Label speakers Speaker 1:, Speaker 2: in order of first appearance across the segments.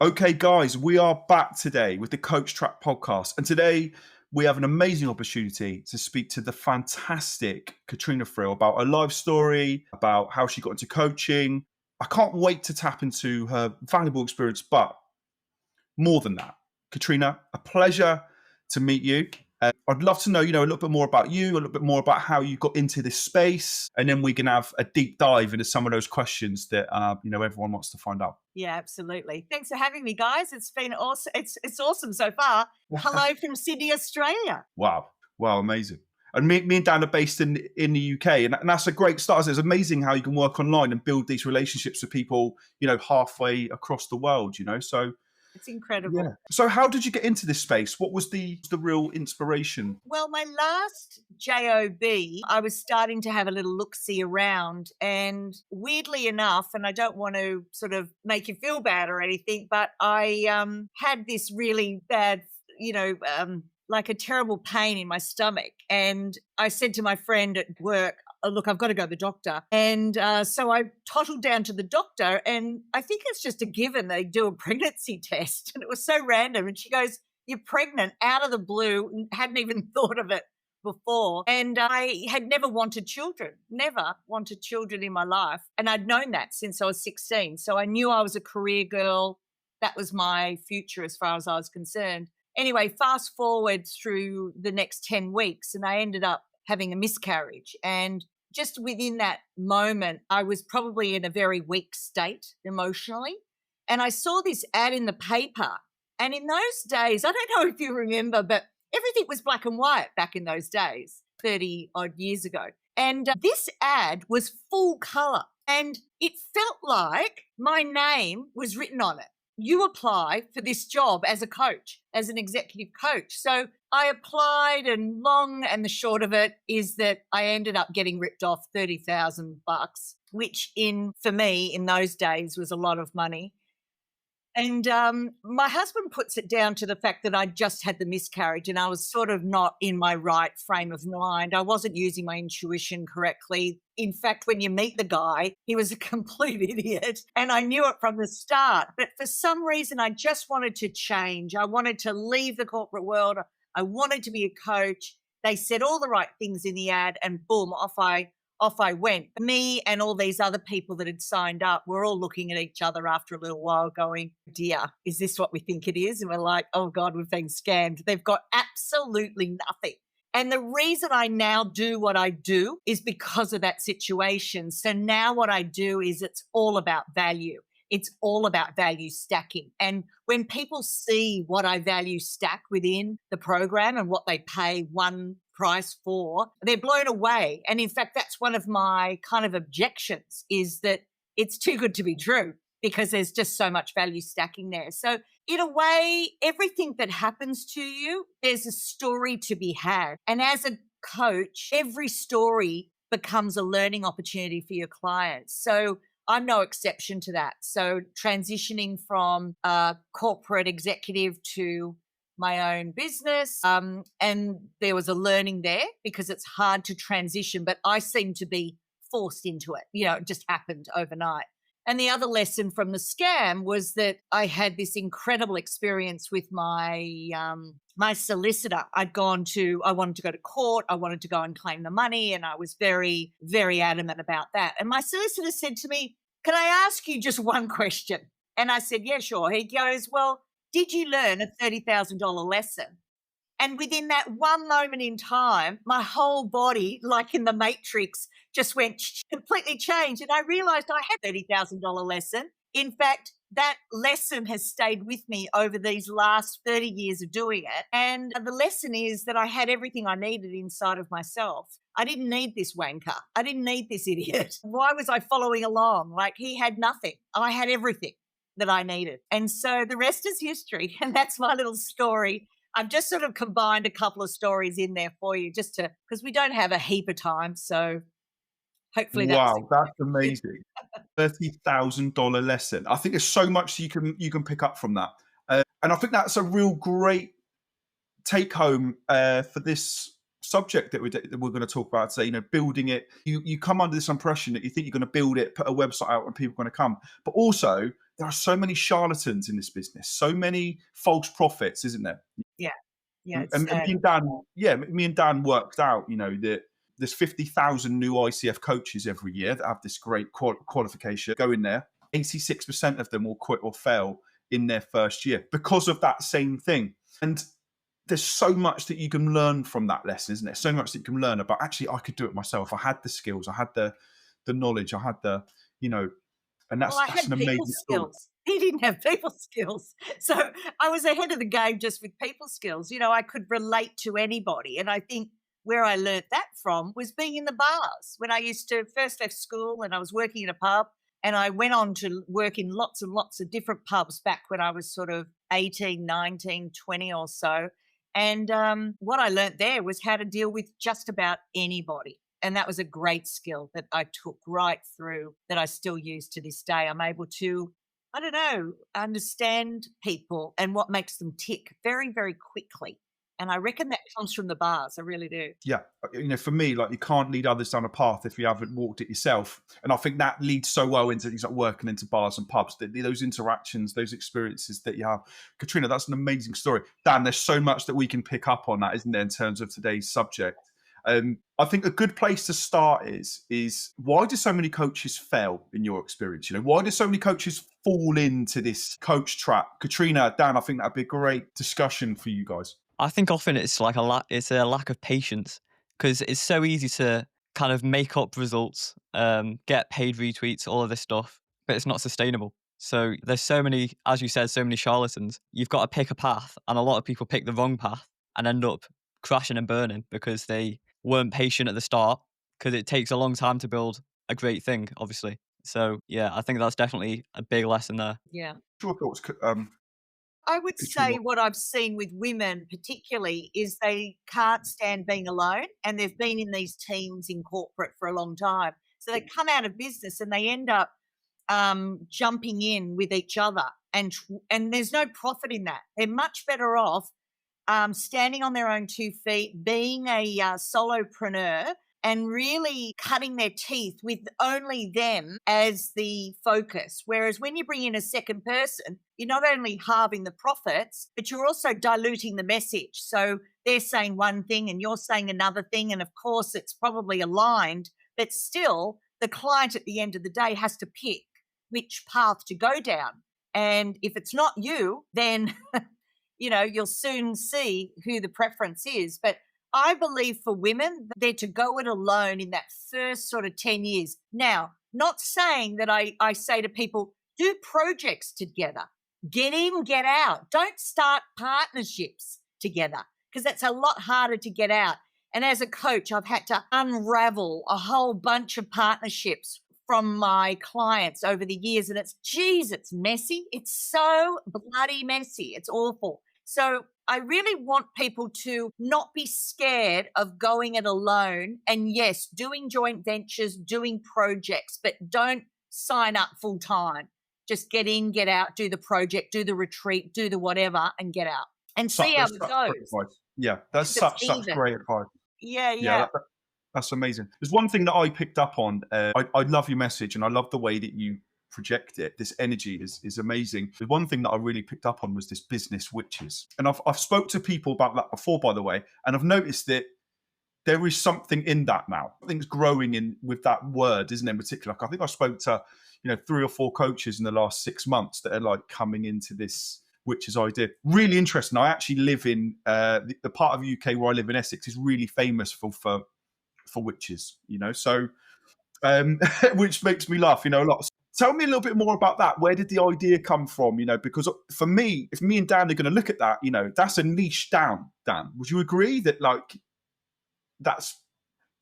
Speaker 1: Okay, guys, we are back today with the Coach Track podcast. And today we have an amazing opportunity to speak to the fantastic Katrina Frill about her life story, about how she got into coaching. I can't wait to tap into her valuable experience, but more than that, Katrina, a pleasure to meet you. I'd love to know, a little bit more about you, a little bit more about how you got into this space, and then we can have a deep dive into some of those questions that everyone wants to find out.
Speaker 2: Yeah, absolutely. Thanks for having me, guys. It's been awesome. It's awesome so far. Hello from Sydney, Australia.
Speaker 1: Wow, amazing. And me and Dan are based in the UK, and that's a great start. It's amazing how you can work online and build these relationships with people, halfway across the world. So
Speaker 2: It's incredible.
Speaker 1: yeah. So how did you get into this space? What was the real inspiration?
Speaker 2: Well, my last job, I was starting to have a little look-see around, and weirdly enough, and I don't want to sort of make you feel bad or anything, but I had this really bad, like a terrible pain in my stomach, and I said to my friend at work, "Oh, look, I've got to go to the doctor." And so I tottled down to the doctor, and I think it's just a given they do a pregnancy test. And it was so random. And she goes, "You're pregnant," out of the blue, and hadn't even thought of it before. And I had never wanted children in my life. And I'd known that since I was 16. So I knew I was a career girl. That was my future as far as I was concerned. Anyway, fast forward through the next 10 weeks, and I ended up having a miscarriage. And just within that moment, I was probably in a very weak state emotionally. And I saw this ad in the paper. And in those days, I don't know if you remember, but everything was black and white back in those days, 30 odd years ago. And this ad was full color. And it felt like my name was written on it. You apply for this job as a coach, as an executive coach. So I applied, and long and the short of it is that I ended up getting ripped off $30,000, which for me in those days was a lot of money. And my husband puts it down to the fact that I just had the miscarriage and I was sort of not in my right frame of mind. I wasn't using my intuition correctly. In fact, when you meet the guy, he was a complete idiot. And I knew it from the start. But for some reason, I just wanted to change. I wanted to leave the corporate world. I wanted to be a coach. They said all the right things in the ad, and boom, off I went. Me and all these other people that had signed up were all looking at each other after a little while going, "Dear, is this what we think it is?" And we're like, "Oh God, we've been scammed." They've got absolutely nothing. And the reason I now do what I do is because of that situation. So now what I do is it's all about value. It's all about value stacking. And when people see what I value stack within the program and what they pay one price for, they're blown away. And in fact, that's one of my kind of objections, is that it's too good to be true because there's just so much value stacking there. So in a way, everything that happens to you, there's a story to be had. And as a coach, every story becomes a learning opportunity for your clients. So I'm no exception to that. So transitioning from a corporate executive to my own business, and there was a learning there because it's hard to transition, but I seem to be forced into it. It just happened overnight. And the other lesson from the scam was that I had this incredible experience with my solicitor. I wanted to go to court. I wanted to go and claim the money. And I was very, very adamant about that. And my solicitor said to me, "Can I ask you just one question?" And I said, "Yeah, sure." He goes, "Well, did you learn a $30,000 lesson?" And within that one moment in time, my whole body, like in the Matrix, just went completely changed. And I realized I had a $30,000 lesson. In fact, that lesson has stayed with me over these last 30 years of doing it. And the lesson is that I had everything I needed inside of myself. I didn't need this wanker. I didn't need this idiot. Why was I following along? Like, he had nothing. I had everything that I needed. And so the rest is history. And that's my little story. I've just sort of combined a couple of stories in there for you because we don't have a heap of time. So hopefully that's
Speaker 1: Wow, that's amazing. $30,000 lesson. I think there's so much you can pick up from that. And I think that's a real great take home for this subject that we're going to talk about today. Building it. You come under this impression that you think you're going to build it, put a website out, and people are going to come. But also, there are so many charlatans in this business, so many false prophets, isn't there?
Speaker 2: Yeah. Yeah, it's
Speaker 1: And
Speaker 2: sad.
Speaker 1: me and Dan, yeah, me and Dan worked out, that there's 50,000 new ICF coaches every year that have this great qualification go in there. 86% of them will quit or fail in their first year because of that same thing. And there's so much that you can learn from that lesson, isn't there? So much that you can learn about, actually, I could do it myself. I had the skills, I had the knowledge, I had and
Speaker 2: Well, I
Speaker 1: that's
Speaker 2: had
Speaker 1: an
Speaker 2: people
Speaker 1: amazing story.
Speaker 2: skills. He didn't have people skills. So I was ahead of the game just with people skills. I could relate to anybody. And I think where I learnt that from was being in the bars. When I used to first left school and I was working in a pub, and I went on to work in lots and lots of different pubs back when I was sort of 18, 19, 20 or so. And what I learnt there was how to deal with just about anybody. And that was a great skill that I took right through, that I still use to this day. I'm able to, I don't know, understand people and what makes them tick very, very quickly. And I reckon that comes from the bars. I really do.
Speaker 1: Yeah, for me, like, you can't lead others down a path if you haven't walked it yourself. And I think that leads so well into things like working into bars and pubs, those interactions, those experiences that you have. Katrina, that's an amazing story. Dan, there's so much that we can pick up on that, isn't there, in terms of today's subject. I think a good place to start is why do so many coaches fail, in your experience? Why do so many coaches fall into this coach trap? Katrina, Dan, I think that'd be a great discussion for you guys.
Speaker 3: I think often it's like it's a lack of patience, because it's so easy to kind of make up results, get paid retweets, all of this stuff, but it's not sustainable. So there's so many, as you said, so many charlatans. You've got to pick a path, and a lot of people pick the wrong path and end up crashing and burning because they weren't patient at the start, because it takes a long time to build a great thing, obviously. So yeah, I think that's definitely a big lesson there.
Speaker 2: Yeah.
Speaker 1: Your thoughts,
Speaker 2: I would
Speaker 1: Katrina?
Speaker 2: say what I've seen with women particularly is they can't stand being alone, and they've been in these teams in corporate for a long time. So they come out of business and they end up jumping in with each other, and there's no profit in that. They're much better off standing on their own 2 feet, being a solopreneur, and really cutting their teeth with only them as the focus. Whereas when you bring in a second person, you're not only halving the profits, but you're also diluting the message. So they're saying one thing and you're saying another thing. And of course, it's probably aligned, but still, the client at the end of the day has to pick which path to go down. And if it's not you, then you'll soon see who the preference is. But I believe for women, they're to go it alone in that first sort of 10 years. Now, not saying that I say to people, do projects together, get in, get out. Don't start partnerships together, because that's a lot harder to get out. And as a coach, I've had to unravel a whole bunch of partnerships from my clients over the years. And it's messy. It's so bloody messy. It's awful. So I really want people to not be scared of going it alone. And yes, doing joint ventures, doing projects, but don't sign up full time. Just get in, get out, do the project, do the retreat, do the whatever, and get out and see how
Speaker 1: That's
Speaker 2: it
Speaker 1: such
Speaker 2: goes.
Speaker 1: great advice. Yeah, that's
Speaker 2: 'Cause it's
Speaker 1: such
Speaker 2: even.
Speaker 1: great advice.
Speaker 2: Yeah,
Speaker 1: Yeah,
Speaker 2: yeah.
Speaker 1: that's amazing. There's one thing that I picked up on. I love your message, and I love the way that you project it. This energy is amazing. The one thing that I really picked up on was this business witches, and I've spoke to people about that before, by the way, and I've noticed that there is something in that now. Something's growing in with that word, isn't it? In particular, like, I think I spoke to 3 or 4 coaches in the last 6 months that are like coming into this witches idea. Really interesting. I actually live in the part of the UK where I live in Essex is really famous for witches, so which makes me laugh, a lot. Tell me a little bit more about that. Where did the idea come from? Because for me, if me and Dan are going to look at that, that's a niche down. Dan, would you agree that, like, that's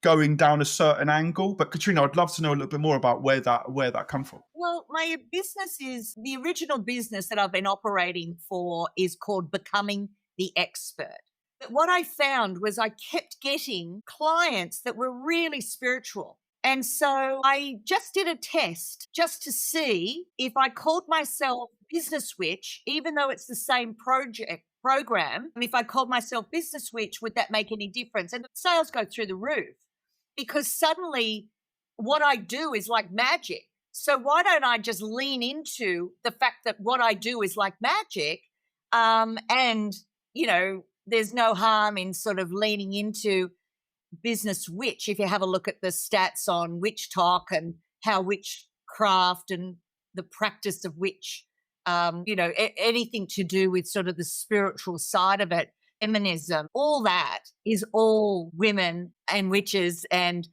Speaker 1: going down a certain angle? But Katrina, I'd love to know a little bit more about where that come from.
Speaker 2: Well, my business is the original business that I've been operating for is called Becoming the Expert. But what I found was I kept getting clients that were really spiritual. And so I just did a test just to see if I called myself Business Witch, even though it's the same program. If I called myself Business Witch, would that make any difference? And the sales go through the roof, because suddenly what I do is like magic. So why don't I just lean into the fact that what I do is like magic? And, there's no harm in sort of leaning into business witch. If you have a look at the stats on witch talk and how witchcraft and the practice of witch, anything to do with sort of the spiritual side of it, feminism, all that is all women and witches and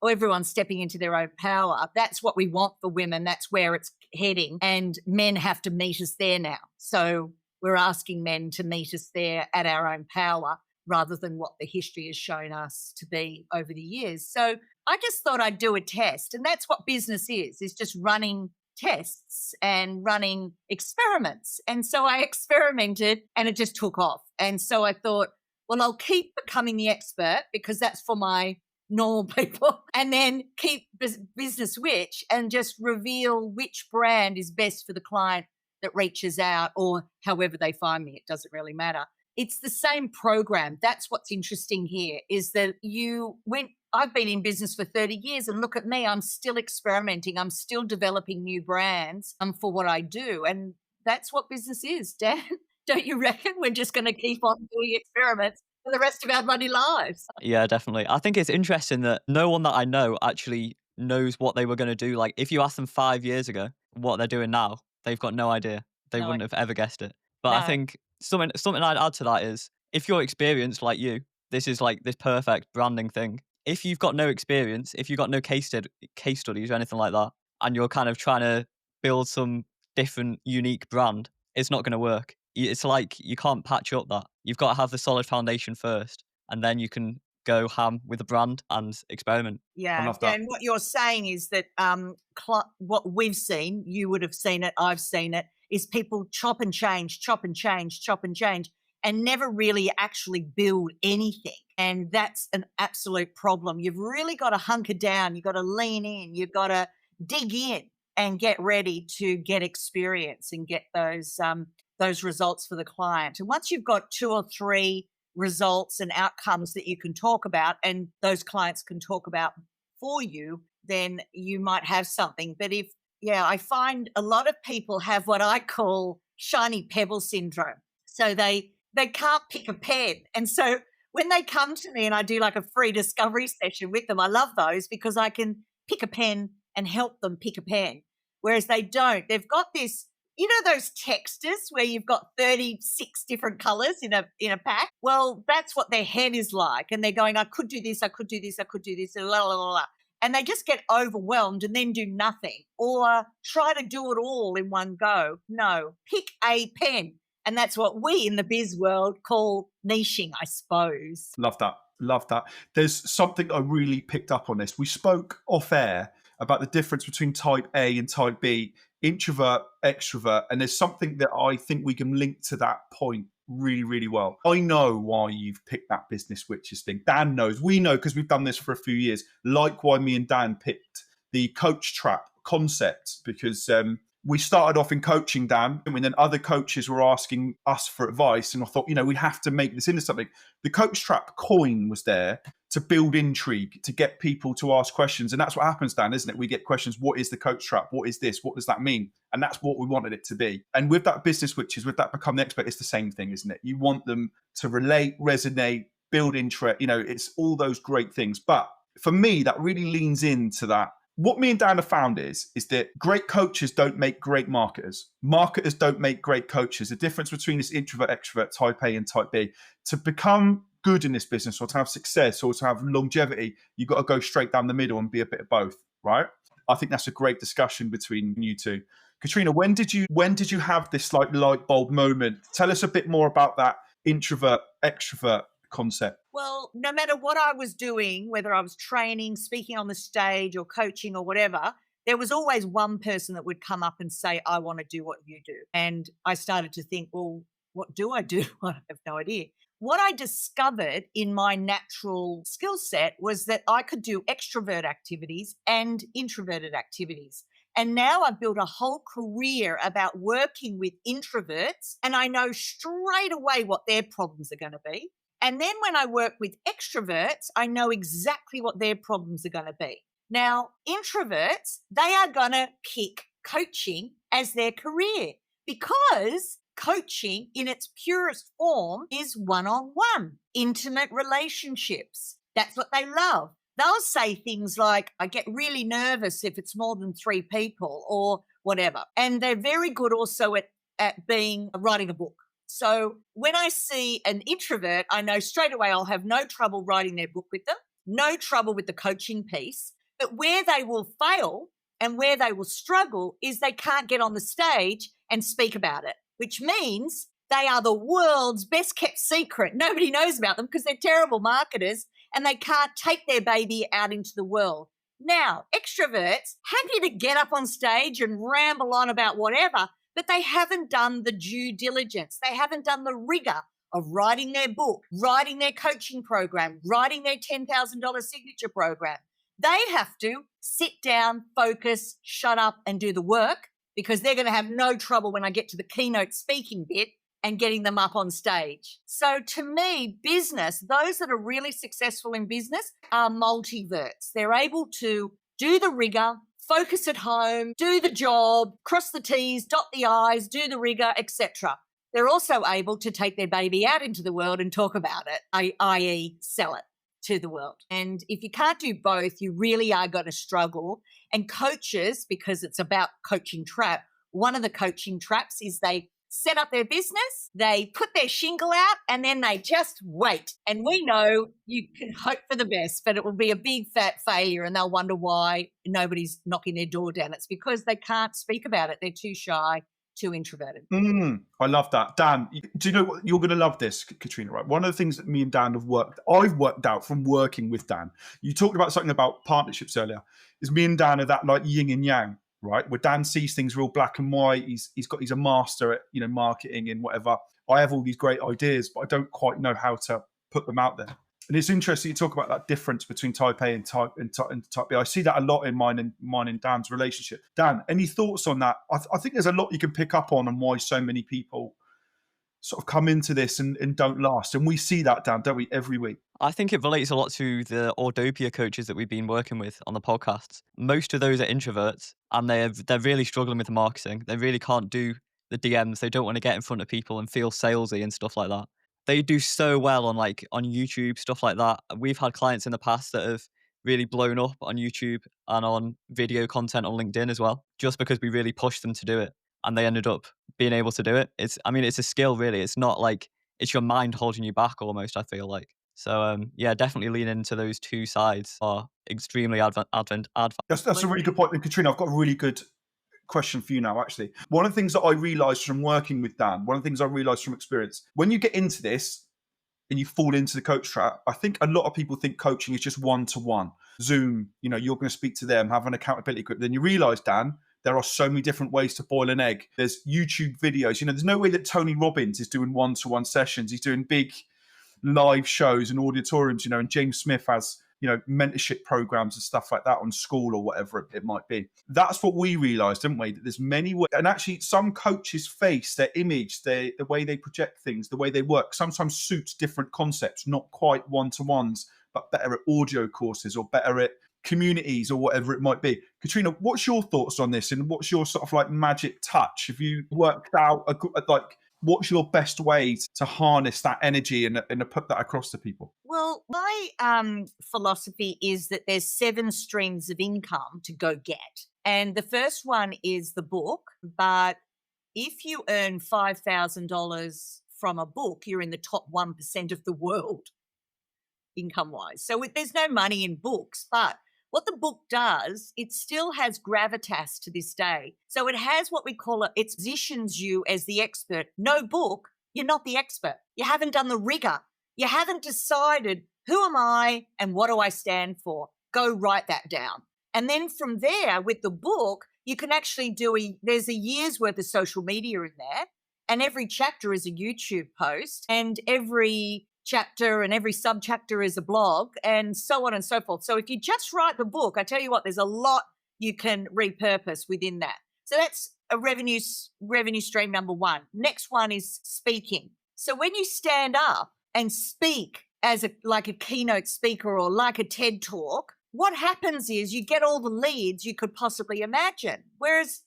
Speaker 2: everyone stepping into their own power. That's what we want for women. That's where it's heading. And men have to meet us there now. So we're asking men to meet us there at our own power rather than what the history has shown us to be over the years. So I just thought I'd do a test. And that's what business is just running tests and running experiments. And so I experimented and it just took off. And so I thought, well, I'll keep becoming the expert because that's for my normal people, and then keep business witch and just reveal which brand is best for the client that reaches out, or however they find me. It doesn't really matter. It's the same program. That's what's interesting here is that I've been in business for 30 years and look at me, I'm still experimenting. I'm still developing new brands for what I do. And that's what business is, Dan. Don't you reckon? We're just going to keep on doing experiments for the rest of our bloody lives.
Speaker 3: Yeah, definitely. I think it's interesting that no one that I know actually knows what they were going to do. Like, if you ask them 5 years ago what they're doing now, they've got no idea. They
Speaker 2: No
Speaker 3: wouldn't have ever guessed it. But I
Speaker 2: No.
Speaker 3: think something I'd add to that is if you're experienced like you, this is like this perfect branding thing. If you've got no experience, if you've got no case studies or anything like that, and you're kind of trying to build some different, unique brand, it's not going to work. It's like you can't patch up that. You've got to have the solid foundation first, and then you can go ham with the brand and experiment.
Speaker 1: I
Speaker 2: Yeah.
Speaker 1: love that.
Speaker 2: And what you're saying is that what we've seen, you would have seen it, I've seen it, is people chop and change, chop and change, chop and change, and never really actually build anything. And that's an absolute problem. You've really got to hunker down. You've got to lean in. You've got to dig in and get ready to get experience and get those results for the client. And once you've got 2 or 3 results and outcomes that you can talk about and those clients can talk about for you, then you might have something. But I find a lot of people have what I call shiny pebble syndrome. So they can't pick a pen. And so when they come to me and I do like a free discovery session with them, I love those because I can pick a pen and help them pick a pen. Whereas they don't. They've got this, those textures where you've got 36 different colors in a pack? Well, that's what their head is like. And they're going, I could do this, I could do this, I could do this, la, la, la, la. And they just get overwhelmed and then do nothing or try to do it all in one go. No, pick a pen. And that's what we in the biz world call niching, I suppose.
Speaker 1: Love that. Love that. There's something I really picked up on this. We spoke off air about the difference between type A and type B, introvert, extrovert. And there's something that I think we can link to that point really, really well. I know why you've picked that business witches thing. Dan knows. We know because we've done this for a few years. Like why me and Dan picked the coach trap concept because we started off in coaching, Dan, and then other coaches were asking us for advice. And I thought, we have to make this into something. The coach trap coin was there to build intrigue, to get people to ask questions. And that's what happens, Dan, isn't it? We get questions, what is the coach trap? What is this? What does that mean? And that's what we wanted it to be. And with that business witches, with that become the expert, it's the same thing, isn't it? You want them to relate, resonate, build interest. It's all those great things. But for me, that really leans into that. What me and Dan have found is that great coaches don't make great marketers. Marketers don't make great coaches. The difference between this introvert, extrovert, type A and type B, to become good in this business or to have success or to have longevity, you've got to go straight down the middle and be a bit of both, right? I think that's a great discussion between you two. Katrina, when did you have this like light bulb moment? Tell us a bit more about that introvert, extrovert concept.
Speaker 2: Well, no matter what I was doing, whether I was training, speaking on the stage or coaching or whatever, there was always one person that would come up and say, I want to do what you do. And I started to think, well, what do I do? I have no idea. What I discovered in my natural skill set was that I could do extrovert activities and introverted activities. And now I've built a whole career about working with introverts, and I know straight away what their problems are going to be. And then when I work with extroverts, I know exactly what their problems are going to be. Now, introverts, they are going to pick coaching as their career because coaching in its purest form is one-on-one, intimate relationships. That's what they love. They'll say things like, I get really nervous if it's more than 3 people or whatever. And they're very good also at writing a book. So when I see an introvert, I know straight away I'll have no trouble writing their book with them, no trouble with the coaching piece. But where they will fail and where they will struggle is they can't get on the stage and speak about it, which means they are the world's best kept secret. Nobody knows about them because they're terrible marketers and they can't take their baby out into the world. Now, extroverts, happy to get up on stage and ramble on about whatever, but they haven't done the due diligence. They haven't done the rigor of writing their book, writing their coaching program, writing their $10,000 signature program. They have to sit down, focus, shut up and do the work because they're going to have no trouble when I get to the keynote speaking bit and getting them up on stage. So to me, business, those that are really successful in business are multiverts. They're able to do the rigor, focus at home, do the job, cross the T's, dot the I's, do the rigor, etc. They're also able to take their baby out into the world and talk about it, i.e. sell it to the world. And if you can't do both, you really are going to struggle. And coaches, because it's about coaching trap, one of the coaching traps is they set up their business, they put their shingle out, and then they just wait. And we know you can hope for the best, but it will be a big fat failure and they'll wonder why nobody's knocking their door down. It's because they can't speak about it. They're too shy, too introverted.
Speaker 1: I love that. Dan, do you know what? You're going to love this, Katrina, right? One of the things that me and Dan I've worked out from working with Dan, you talked about something about partnerships earlier, is me and Dan are that like yin and yang, right? Where Dan sees things real black and white. He's a master at, marketing and whatever. I have all these great ideas, but I don't quite know how to put them out there. And it's interesting you talk about that difference between type A and type B. I see that a lot in mine and Dan's relationship. Dan, any thoughts on that? I think there's a lot you can pick up on why so many people sort of come into this and don't last. And we see that, Dan, don't we, every week?
Speaker 3: I think it relates a lot to the Ordopia coaches that we've been working with on the podcasts. Most of those are introverts and they're really struggling with the marketing. They really can't do the DMs. They don't want to get in front of people and feel salesy and stuff like that. They do so well on YouTube, stuff like that. We've had clients in the past that have really blown up on YouTube and on video content on LinkedIn as well, just because we really pushed them to do it. And they ended up being able to do it. It's a skill, really. It's not like it's your mind holding you back almost, I feel like. So, definitely lean into those two sides are extremely advantageous.
Speaker 1: That's a really good point. And Katrina, I've got a really good question for you now, actually. One of the things that I realized from working with Dan, one of the things I realized from experience, when you get into this and you fall into the coach trap, I think a lot of people think coaching is just one-to-one. Zoom, you're going to speak to them, have an accountability group. Then you realize, Dan, there are so many different ways to boil an egg. There's YouTube videos. There's no way that Tony Robbins is doing one-to-one sessions. He's doing big live shows and auditoriums, and James Smith has mentorship programs and stuff like that on school or whatever it might be. That's what we realized, didn't we? That there's many ways. And actually some coaches' face, their image, the way they project things, the way they work sometimes suits different concepts, not quite one-to-ones, but better at audio courses or better at communities or whatever it might be. Katrina, what's your thoughts on this and what's your sort of like magic touch? Have you worked out what's your best way to harness that energy and put that across to people?
Speaker 2: Well, my philosophy is that there's 7 streams of income to go get. And the first one is the book. But if you earn $5,000 from a book, you're in the top 1% of the world income-wise. So there's no money in books, but what the book does, it still has gravitas to this day. So it has what we call it positions you as the expert. No book, you're not the expert. You haven't done the rigor. You haven't decided who am I and what do I stand for. Go write that down. And then from there, with the book, you can actually there's a year's worth of social media in there, and every chapter is a YouTube post, and every chapter and every subchapter is a blog, and so on and so forth. So if you just write the book, I tell you what, there's a lot you can repurpose within that. So that's a revenue stream number 1. Next one is speaking. So when you stand up and speak as like a keynote speaker or like a TED talk, what happens is you get all the leads you could possibly imagine. Whereas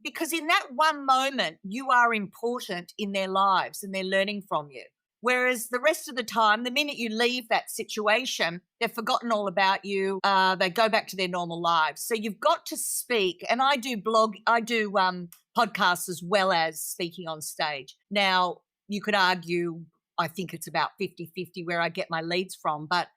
Speaker 2: because in that one moment, you are important in their lives and they're learning from you. Whereas the rest of the time, the minute you leave that situation, they've forgotten all about you. They go back to their normal lives. So you've got to speak. And I do podcasts as well as speaking on stage. Now, you could argue, I think it's about 50-50 where I get my leads from, but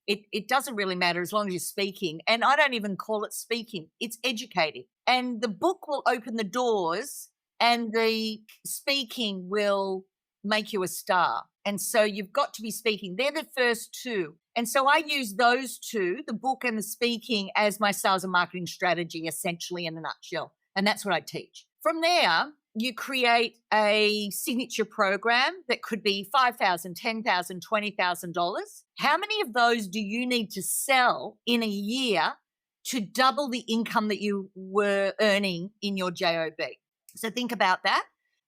Speaker 2: it doesn't really matter as long as you're speaking. And I don't even call it speaking. It's educating. And the book will open the doors and the speaking will make you a star. And so you've got to be speaking. They're the first two. And so I use those two, the book and the speaking, as my sales and marketing strategy, essentially in a nutshell. And that's what I teach. From there, you create a signature program that could be $5,000, $10,000, $20,000. How many of those do you need to sell in a year to double the income that you were earning in your JOB? So think about that.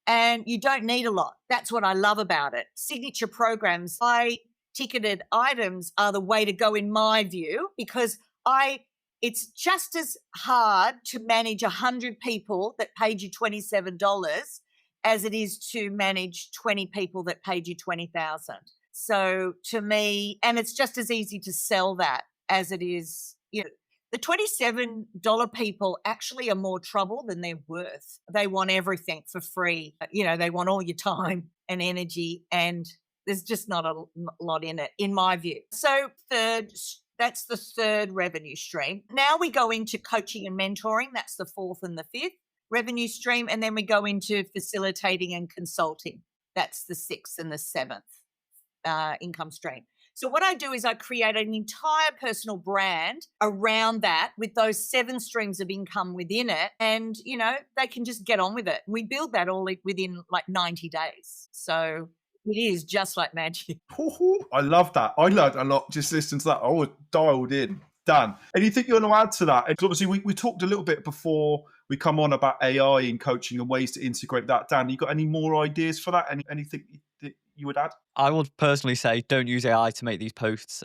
Speaker 2: And you don't need a lot. That's what I love about it. Signature programs, high ticketed items are the way to go in my view, because it's just as hard to manage 100 people that paid you $27 as it is to manage 20 people that paid you $20,000. So to me, and it's just as easy to sell that as it is, the $27 people actually are more trouble than they're worth. They want everything for free. They want all your time and energy, and there's just not a lot in it, in my view. So that's the third revenue stream. Now we go into coaching and mentoring. That's the fourth and the fifth revenue stream. And then we go into facilitating and consulting. That's the sixth and the seventh income stream. So what I do is I create an entire personal brand around that with those 7 streams of income within it. And, they can just get on with it. We build that all within like 90 days. So it is just like magic.
Speaker 1: I love that. I learned a lot just listening to that. I was dialed in. Dan, anything you want to add to that? Because obviously we talked a little bit before we come on about AI in coaching and ways to integrate that. Dan, you got any more ideas for that? Anything that you would add?
Speaker 3: I would personally say don't use AI to make these posts.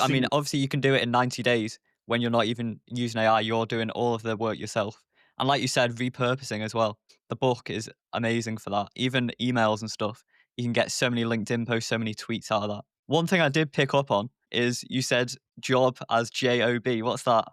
Speaker 3: I mean, obviously you can do it in 90 days when you're not even using AI. You're doing all of the work yourself. And like you said, repurposing as well. The book is amazing for that. Even emails and stuff. You can get so many LinkedIn posts, so many tweets out of that. One thing I did pick up on is you said job as JOB. What's that?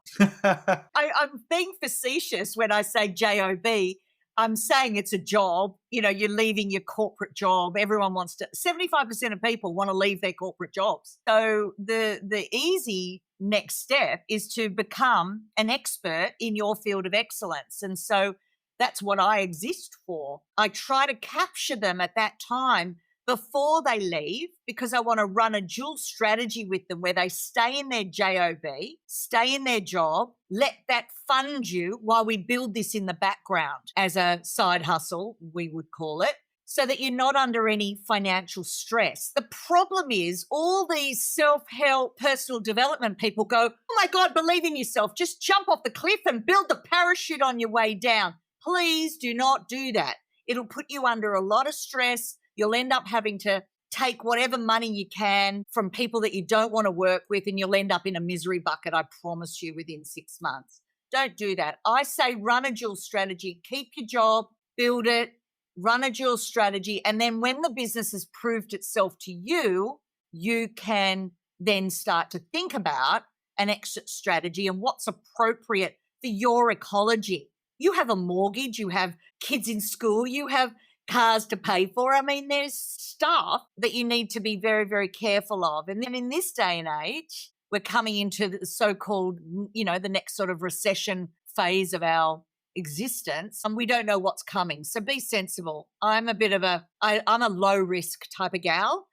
Speaker 2: I'm being facetious when I say JOB. I'm saying it's a job. You're leaving your corporate job. Everyone wants to, 75% of people want to leave their corporate jobs. So the easy next step is to become an expert in your field of excellence. And so that's what I exist for. I try to capture them at that time before they leave, because I want to run a dual strategy with them where they stay in their JOB, stay in their job, let that fund you while we build this in the background as a side hustle, we would call it, so that you're not under any financial stress. The problem is all these self-help personal development people go, oh my God, believe in yourself. Just jump off the cliff and build the parachute on your way down. Please do not do that. It'll put you under a lot of stress. You'll end up having to take whatever money you can from people that you don't want to work with, and you'll end up in a misery bucket, I promise you, within 6 months. Don't do that. I say run a dual strategy. Keep your job, build it, run a dual strategy, and then when the business has proved itself to you, you can then start to think about an exit strategy and what's appropriate for your ecology. You have a mortgage, you have kids in school, you have cars to pay for. I mean, there's stuff that you need to be very, very careful of. And then in this day and age, we're coming into the so-called, the next sort of recession phase of our existence, and we don't know what's coming. So be sensible. I'm a low risk type of gal.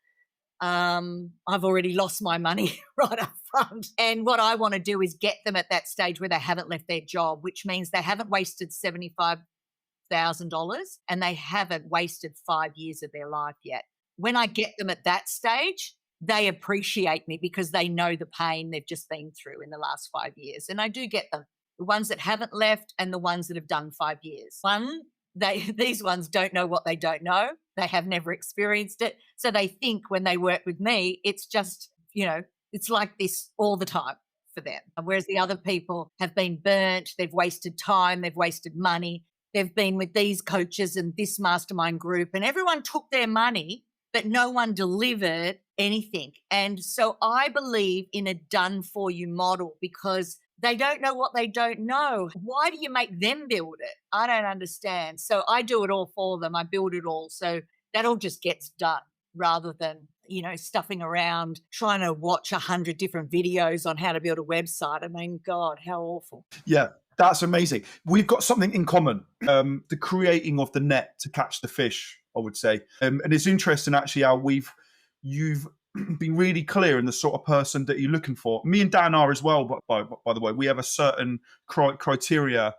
Speaker 2: I've already lost my money right up front. And what I want to do is get them at that stage where they haven't left their job, which means they haven't wasted $75,000 and they haven't wasted 5 years of their life yet. When I get them at that stage, they appreciate me because they know the pain they've just been through in the last 5 years. And I do get them, the ones that haven't left and the ones that have done 5 years. These ones don't know what they don't know. They have never experienced it. So they think when they work with me, it's just, it's like this all the time for them. Whereas the other people have been burnt, they've wasted time, they've wasted money. They've been with these coaches and this mastermind group, and everyone took their money, but no one delivered anything. And so I believe in a done for you model because they don't know what they don't know. Why do you make them build it? I don't understand. So I do it all for them. I build it all. So that all just gets done rather than, stuffing around trying to watch 100 different videos on how to build a website. I mean, God, how awful.
Speaker 1: Yeah, that's amazing. We've got something in common, the creating of the net to catch the fish, I would say. And it's interesting actually how you've been really clear in the sort of person that you're looking for. Me and Dan are as well, but by the way, we have a certain criteria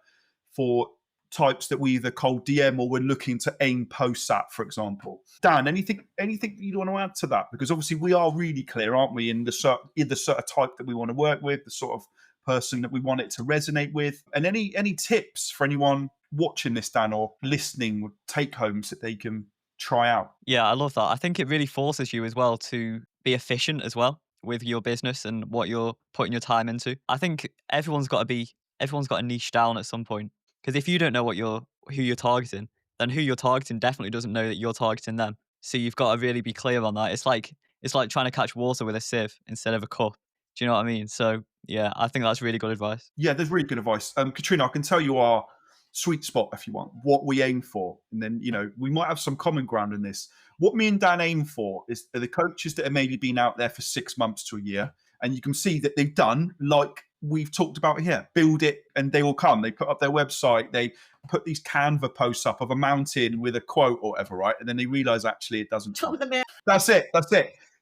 Speaker 1: for types that we either cold DM or we're looking to aim posts at, for example. Dan, anything you'd want to add to that? Because obviously we are really clear, aren't we, in the sort of type that we want to work with, the sort of person that we want it to resonate with. And any tips for anyone watching this, Dan, or listening, take homes that they can try out?
Speaker 3: Yeah, I love that. I think it really forces you as well to be efficient as well with your business and what you're putting your time into. I think everyone's got to niche down at some point. Because if you don't know who you're targeting, then who you're targeting definitely doesn't know that you're targeting them. So you've got to really be clear on that. It's like trying to catch water with a sieve instead of a cup. Do you know what I mean? So yeah, I think that's really good advice.
Speaker 1: Yeah, there's really good advice. Katrina, I can tell you our sweet spot if you want, what we aim for. And then, we might have some common ground in this. What me and Dan aim for are the coaches that have maybe been out there for 6 months to a year. And you can see that they've done like we've talked about here, build it and they will come. They put up their website, they put these Canva posts up of a mountain with a quote or whatever, right? And then they realize actually it doesn't. That's it.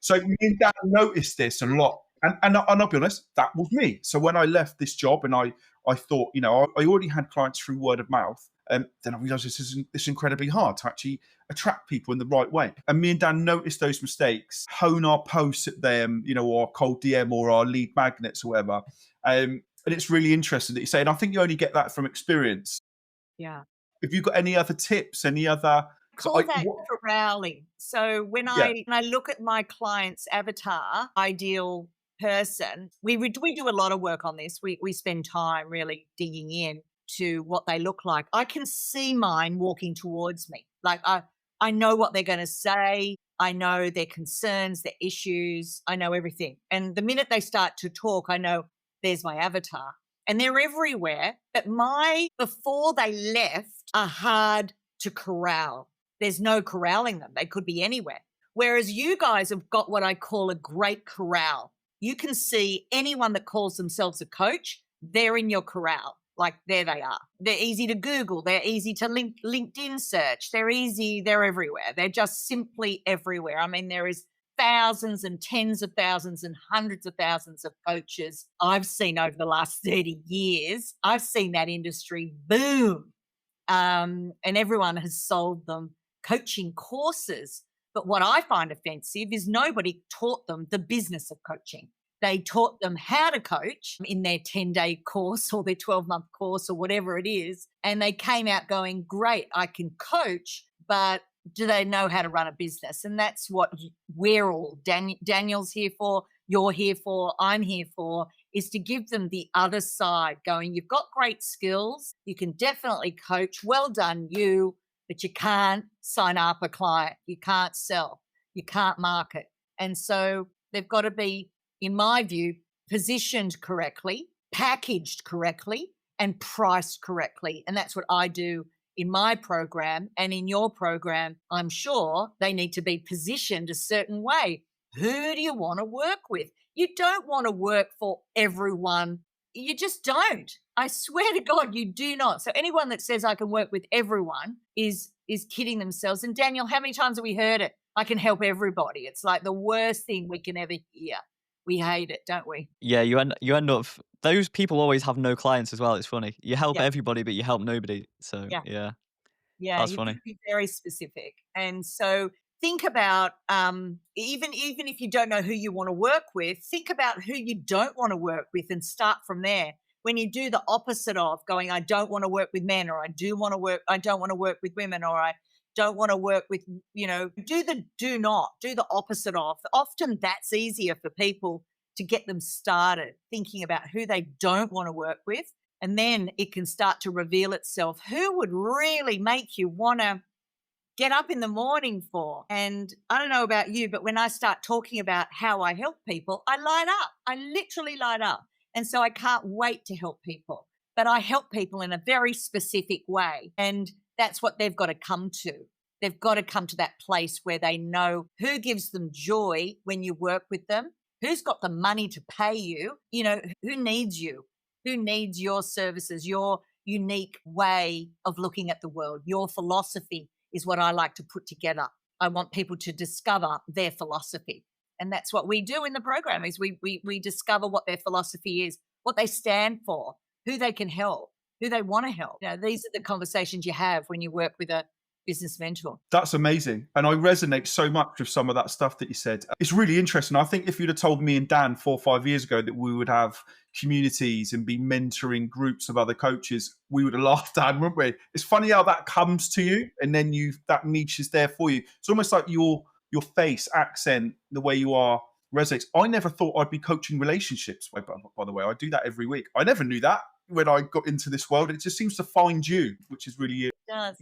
Speaker 1: So me and Dan noticed this a lot. And I'll be honest, that was me. So when I left this job and I thought, I already had clients through word of mouth. Then I realized this is incredibly hard to actually attract people in the right way. And me and Dan noticed those mistakes, hone our posts at them, or cold DM or our lead magnets or whatever. And it's really interesting that you say, and I think you only get that from experience.
Speaker 2: Yeah.
Speaker 1: Have you got any other tips? Any other?
Speaker 2: Call that corralling. So when I look at my client's avatar, ideal person, we do a lot of work on this. We spend time really digging in to what they look like. I can see mine walking towards me. Like I know what they're going to say. I know their concerns, their issues. I know everything. And the minute they start to talk, I know there's my avatar. And they're everywhere. But before they left, are hard to corral. There's no corralling them. They could be anywhere. Whereas you guys have got what I call a great corral. You can see anyone that calls themselves a coach, they're in your corral. Like there they are. They're easy to Google. They're easy to LinkedIn search. They're easy. They're everywhere. They're just simply everywhere. I mean, there is thousands and tens of thousands and hundreds of thousands of coaches I've seen over the last 30 years. I've seen that industry boom. And everyone has sold them coaching courses. But what I find offensive is nobody taught them the business of coaching. They taught them how to coach in their 10-day course or their 12-month course or whatever it is. And they came out going, great, I can coach, but do they know how to run a business? And that's what we're all, Daniel's here for, you're here for, I'm here for, is to give them the other side going, you've got great skills, you can definitely coach, well done you, but you can't sign up a client, you can't sell, you can't market. And so they've got to be, in my view, positioned correctly, packaged correctly, and priced correctly. And that's what I do in my program. And in your program, I'm sure they need to be positioned a certain way. Who do you want to work with? You don't want to work for everyone. You just don't. I swear to God, you do not. So anyone that says I can work with everyone is kidding themselves. And Daniel, how many times have we heard it? I can help everybody. It's like the worst thing we can ever hear. We hate it, don't we?
Speaker 3: Yeah, you end up, those people always have no clients as well. It's funny. You help everybody, but you help nobody. So yeah, that's
Speaker 2: you've
Speaker 3: funny.
Speaker 2: got to be very specific. And so think about, even if you don't know who you want to work with, think about who you don't want to work with and start from there. When you do the opposite of going, I don't want to work with men, or I don't want to work with women, or I don't want to work with, do the opposite of. Often that's easier for people to get them started thinking about who they don't want to work with. And then it can start to reveal itself who would really make you want to get up in the morning for. And I don't know about you, but when I start talking about how I help people, I light up. I literally light up. And so I can't wait to help people. But I help people in a very specific way. And that's what they've got to come to. They've got to come to that place where they know who gives them joy when you work with them, who's got the money to pay you, who needs you, who needs your services, your unique way of looking at the world, your philosophy is what I like to put together. I want people to discover their philosophy. And that's what we do in the program is we discover what their philosophy is, what they stand for, who they can help, who they want to help. These are the conversations you have when you work with a business mentor.
Speaker 1: That's amazing. And I resonate so much with some of that stuff that you said. It's really interesting. I think if you'd have told me and Dan 4 or 5 years ago that we would have communities and be mentoring groups of other coaches, we would have laughed at, wouldn't we? It's funny how that comes to you and then that niche is there for you. It's almost like your face, accent, the way you are resonates. I never thought I'd be coaching relationships, by the way. I do that every week. I never knew that when I got into this world. It just seems to find you, which is really,
Speaker 2: It does.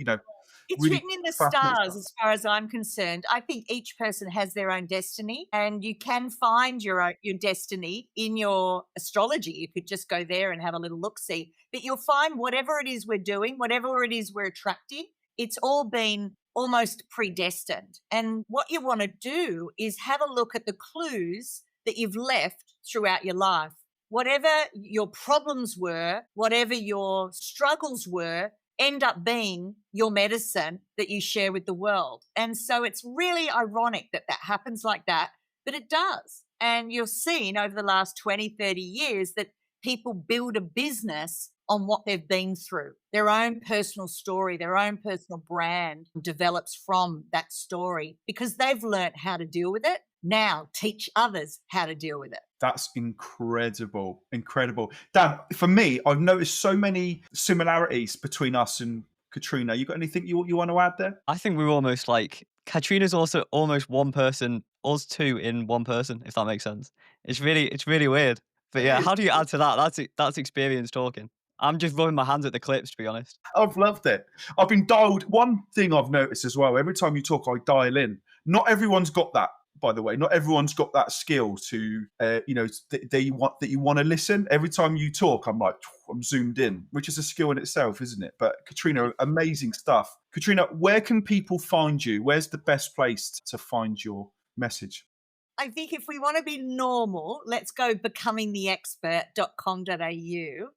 Speaker 2: It's
Speaker 1: really
Speaker 2: written in the
Speaker 1: fascinating
Speaker 2: stars
Speaker 1: stuff.
Speaker 2: as far as I'm concerned. I think each person has their own destiny and you can find your destiny in your astrology. You could just go there and have a little look-see. But you'll find whatever it is we're doing, whatever it is we're attracting, it's all been almost predestined. And what you want to do is have a look at the clues that you've left throughout your life. Whatever your problems were, whatever your struggles were, end up being your medicine that you share with the world. And so it's really ironic that happens like that, but it does. And you've seen over the last 20, 30 years that people build a business on what they've been through. Their own personal story, their own personal brand develops from that story because they've learned how to deal with it. Now teach others how to deal with it.
Speaker 1: That's incredible. Incredible. Dan, for me, I've noticed so many similarities between us and Katrina. You got anything you want to add there?
Speaker 3: I think we're almost like Katrina's also almost one person, us two in one person, if that makes sense. It's really weird. But yeah, how do you add to that? That's experience talking. I'm just rubbing my hands at the clips, to be honest.
Speaker 1: I've loved it. I've been dialed. One thing I've noticed as well, every time you talk, I dial in. Not everyone's got that, by the way. Not everyone's got that skill to, that you want to listen. Every time you talk, I'm zoomed in, which is a skill in itself, isn't it? But Katrina, amazing stuff. Katrina, where can people find you? Where's the best place to find your message?
Speaker 2: I think if we want to be normal, let's go becomingtheexpert.com.au.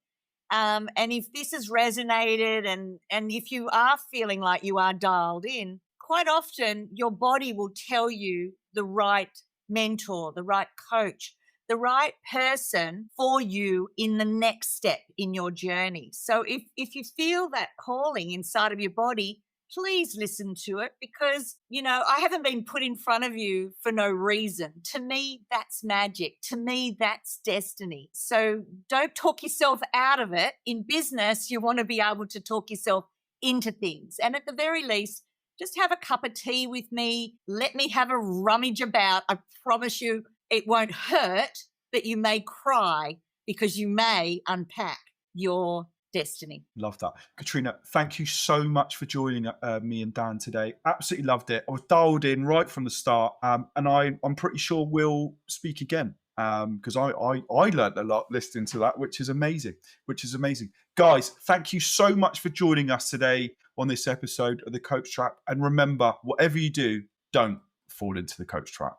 Speaker 2: And if this has resonated and if you are feeling like you are dialed in, quite often your body will tell you the right mentor, the right coach, the right person for you in the next step in your journey. So if you feel that calling inside of your body, please listen to it because, I haven't been put in front of you for no reason. To me, that's magic. To me, that's destiny. So don't talk yourself out of it. In business, you want to be able to talk yourself into things. And at the very least, just have a cup of tea with me. Let me have a rummage about. I promise you it won't hurt, but you may cry because you may unpack your destiny.
Speaker 1: Love that. Katrina, thank you so much for joining me and Dan today. Absolutely loved it. I was dialed in right from the start, and I'm pretty sure we'll speak again because I learned a lot listening to that, which is amazing. Guys, thank you so much for joining us today on this episode of The Coach Trap. And remember, whatever you do, don't fall into the coach trap.